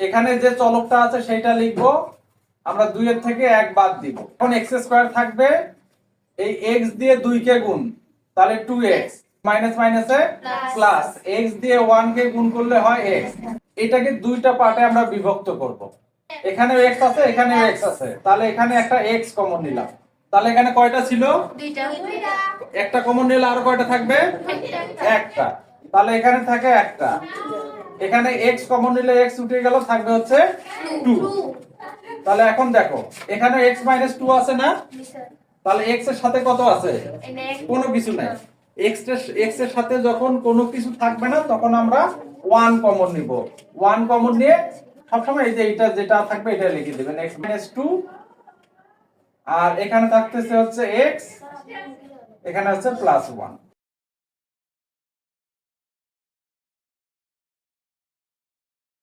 এখানে যে চলকটা আছে সেটা লিখবো, আমরা 2 এর থেকে 1 বাদ দিব। এখন x স্কয়ার থাকবে, এই x দিয়ে 2 কে গুণ, তাহলে 2x, মাইনাস মাইনাসে প্লাস, x দিয়ে 1 কে গুণ করলে হয় x। এটাকে দুইটা পার্টে আমরা বিভক্ত করব। এখানেও x আছে, এখানেও x আছে, তাহলে এখানে একটা x কমন নিলাম। তাহলে এখানে কয়টা ছিল? দুইটা। একটা কমন নিলে আর কয়টা থাকবে? একটা। তাহলে এখানে থাকে একটা। এখানে x কমন নিলে x উঠে গেল, থাকবে হচ্ছে 2। তাহলে এখন দেখো, এখানে x 2 আছে না? তাহলে x এর সাথে কত আছে? কোনো কিছু নাই। x এর সাথে যখন কোনো কিছু থাকবে না তখন আমরা 1 কমন নিব। 1 কমন নিয়ে সবসময় এই যে এটা যেটা থাকবে এটা লিখে দিবেন, x 2। আর এখানে থাকতেছে হচ্ছে x, এখানে হচ্ছে +1।